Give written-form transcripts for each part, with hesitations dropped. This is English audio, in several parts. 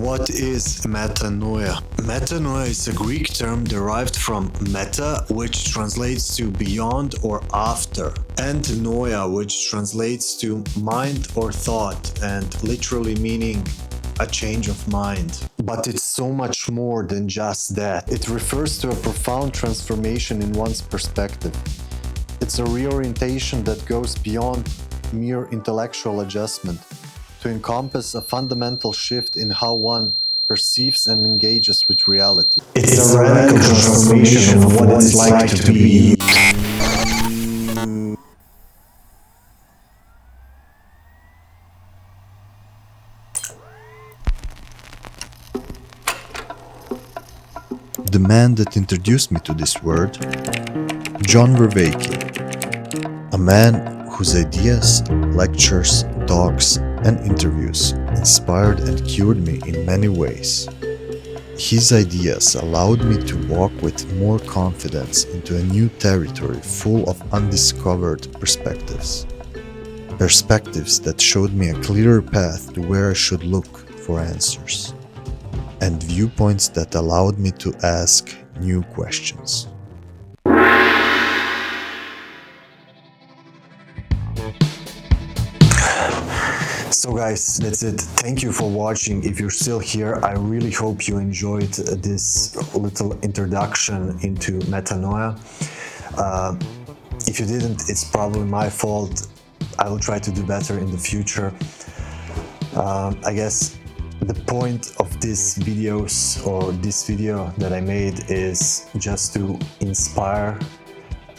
What is metanoia? Metanoia is a Greek term derived from meta, which translates to beyond or after, and noia, which translates to mind or thought, and literally meaning a change of mind. But it's so much more than just that. It refers to a profound transformation in one's perspective. It's a reorientation that goes beyond mere intellectual adjustment to encompass a fundamental shift in how one perceives and engages with reality. It's a radical transformation of what it's like to be. The man that introduced me to this word, John Vervaeke, a man whose ideas, lectures, talks, and interviews inspired and cured me in many ways. His ideas allowed me to walk with more confidence into a new territory full of undiscovered perspectives. Perspectives that showed me a clearer path to where I should look for answers. And viewpoints that allowed me to ask new questions. So guys, that's it. Thank you for watching. If you're still here, I really hope you enjoyed this little introduction into metanoia. If you didn't, it's probably my fault. I will try to do better in the future. I guess the point of these videos, or this video that I made, is just to inspire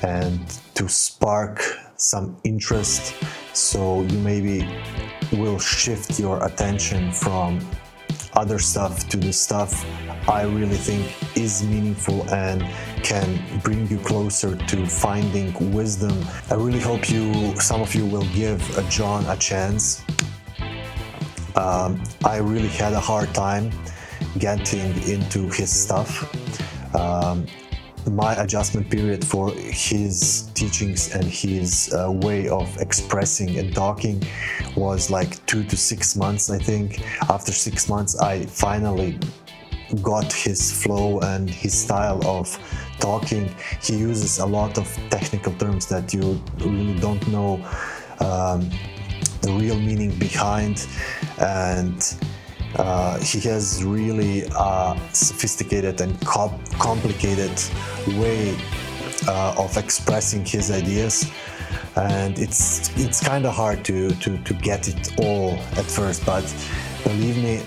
and to spark some interest, so you maybe will shift your attention from other stuff to the stuff I really think is meaningful and can bring you closer to finding wisdom. I really hope some of you will give John a chance. I really had a hard time getting into his stuff. My adjustment period for his teachings and his way of expressing and talking was like 2 to 6 months, I think. After 6 months, I finally got his flow and his style of talking. He uses a lot of technical terms that you really don't know the real meaning behind, and he has really a sophisticated and complicated way of expressing his ideas, and it's kind of hard to get it all at first, but believe me,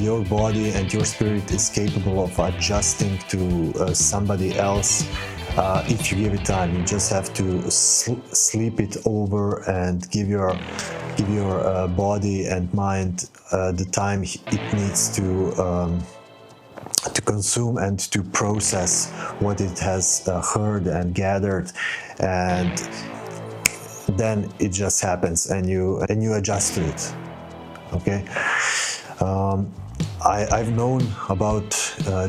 your body and your spirit is capable of adjusting to somebody else. If you give it time, you just have to sleep it over and give your body and mind the time it needs to consume and to process what it has heard and gathered, and then it just happens, and you adjust to it. Okay. I've known about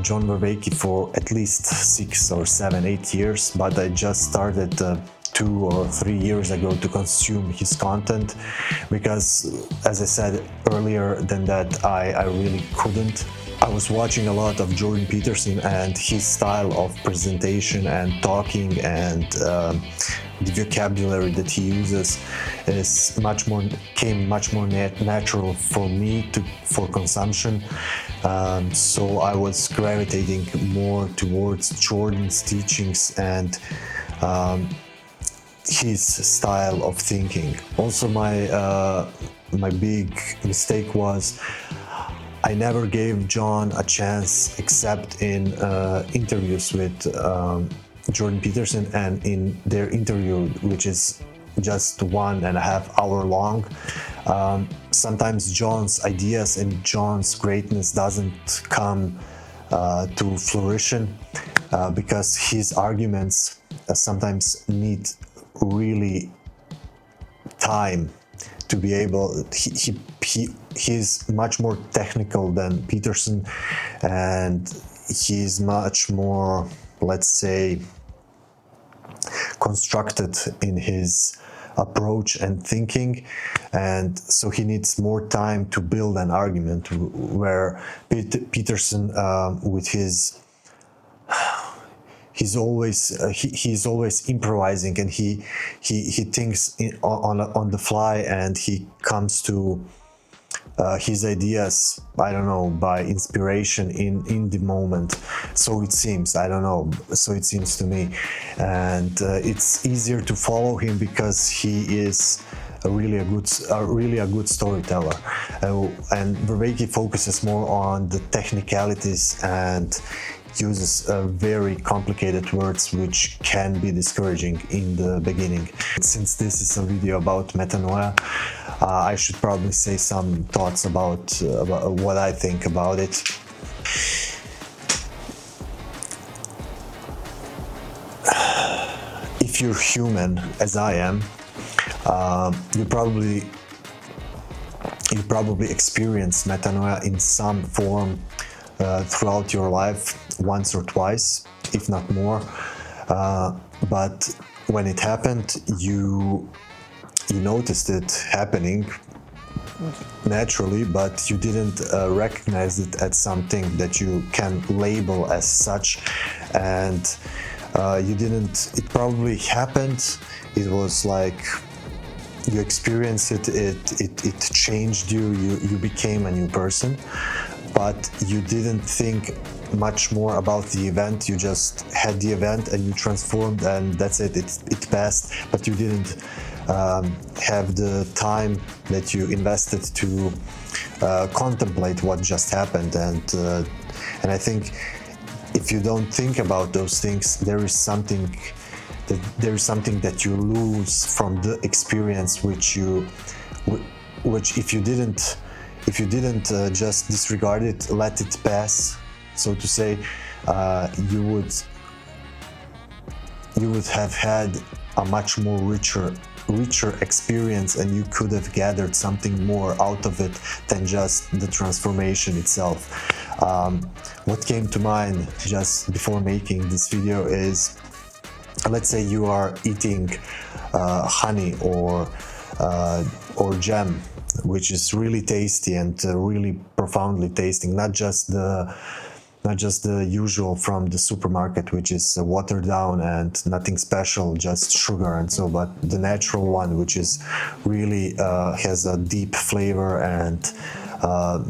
John Vervaeke for at least 6 or 7, 8 years, but I just started 2 or 3 years ago to consume his content, because, as I said earlier than that, I really couldn't. I was watching a lot of Jordan Peterson, and his style of presentation and talking and the vocabulary that he uses came much more natural for me for consumption. So I was gravitating more towards Jordan's teachings and his style of thinking. Also, my big mistake was I never gave John a chance except in interviews with Jordan Peterson, and in their interview, which is just 1.5 hours long. Sometimes John's ideas and John's greatness doesn't come to fruition because his arguments sometimes need really time to be able. He's much more technical than Peterson, and he's much more, let's say, constructed in his approach and thinking, and so he needs more time to build an argument. Where Peterson, with his he's always improvising, and he thinks on the fly, and he comes to his ideas, I don't know, by inspiration in the moment. So it seems, I don't know, so it seems to me. And it's easier to follow him because he is really a good storyteller. And Vervaeke focuses more on the technicalities and uses very complicated words, which can be discouraging in the beginning. Since this is a video about metanoia, I should probably say some thoughts about what I think about it. If you're human, as I am, you probably experience metanoia in some form throughout your life, once or twice, if not more. But when it happened, you noticed it happening naturally, but you didn't recognize it as something that you can label as such, and you didn't. It probably happened. It was like you experienced it. It changed you. You became a new person, but you didn't think much more about the event. You just had the event and you transformed, and that's it. It passed, but you didn't have the time that you invested to contemplate what just happened. And I think if you don't think about those things, there is something that you lose from the experience, which if you didn't just disregard it, let it pass, so to say, you would have had a much more richer experience, and you could have gathered something more out of it than just the transformation itself. What came to mind just before making this video is, let's say you are eating honey or jam, which is really tasty and really profoundly tasting, not just the usual from the supermarket, which is watered down and nothing special, just sugar and so, but the natural one, which is really has a deep flavor, and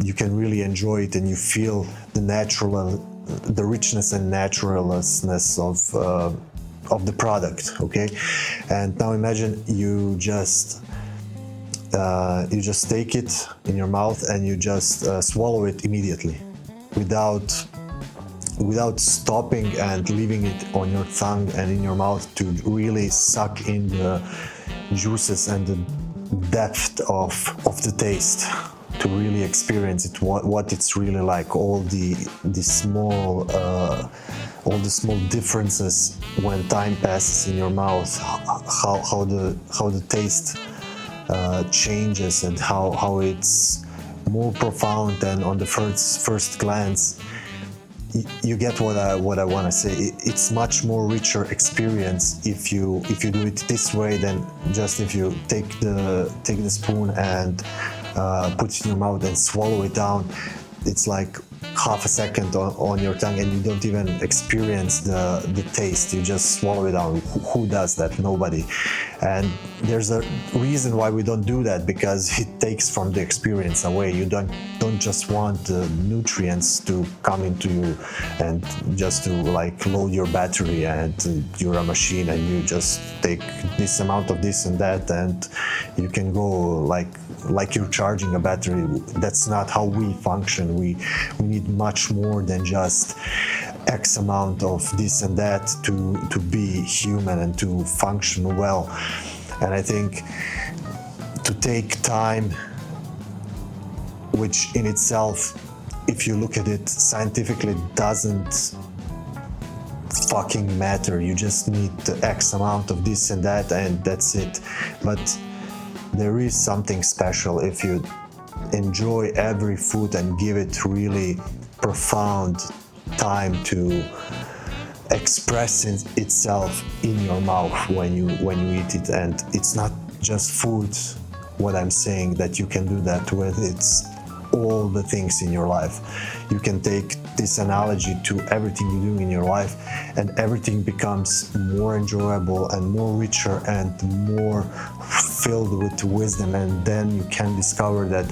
you can really enjoy it, and you feel the richness and naturalness of the product. Okay, and now imagine you just take it in your mouth and you just swallow it immediately, without stopping and leaving it on your tongue and in your mouth to really suck in the juices and the depth of the taste, to really experience it, what it's really like, all the small differences when time passes in your mouth, how the taste changes, and how it's more profound than on the first glance. You get what I want to say. It's much more richer experience if you do it this way than just if you take the spoon and put it in your mouth and swallow it down. It's like half a second on your tongue, and you don't even experience the taste. You just swallow it down. Who does that? Nobody. And there's a reason why we don't do that, because it takes from the experience away. You don't just want the nutrients to come into you and just to like load your battery, and you're a machine and you just take this amount of this and that, and you can go like you're charging a battery. That's not how we function. We need much more than just X amount of this and that to be human and to function well. And I think to take time, which in itself, if you look at it scientifically, doesn't fucking matter. You just need the X amount of this and that, and that's it. But there is something special if you enjoy every food and give it really profound time to express itself in your mouth when you eat it. And it's not just food, what I'm saying that you can do that with. It's all the things in your life. You can take this analogy to everything you do in your life, and everything becomes more enjoyable and more richer and more filled with wisdom. And then you can discover that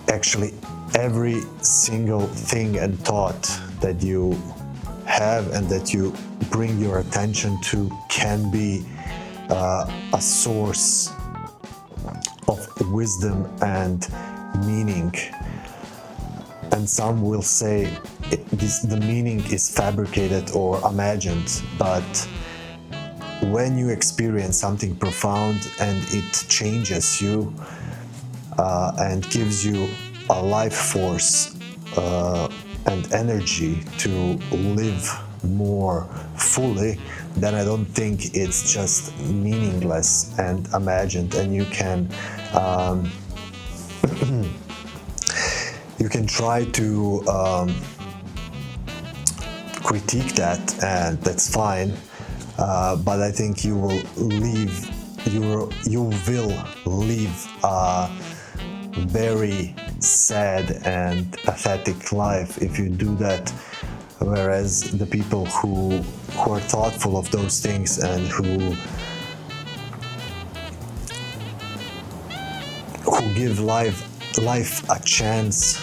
actually every single thing and thought that you have and that you bring your attention to can be a source of wisdom and meaning. And some will say the meaning is fabricated or imagined, but when you experience something profound and it changes you and gives you a life force and energy to live more fully, then I don't think it's just meaningless and imagined, and you can you can try to critique that, and that's fine, but I think you will live a very sad and pathetic life if you do that. Whereas the people who are thoughtful of those things and who give life a chance,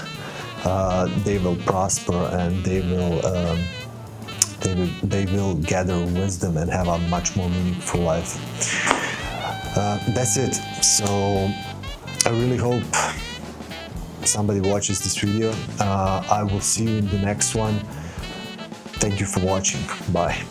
they will prosper, and they will gather wisdom and have a much more meaningful life. That's it. So I really hope somebody watches this video. I will see you in the next one. Thank you for watching. Bye.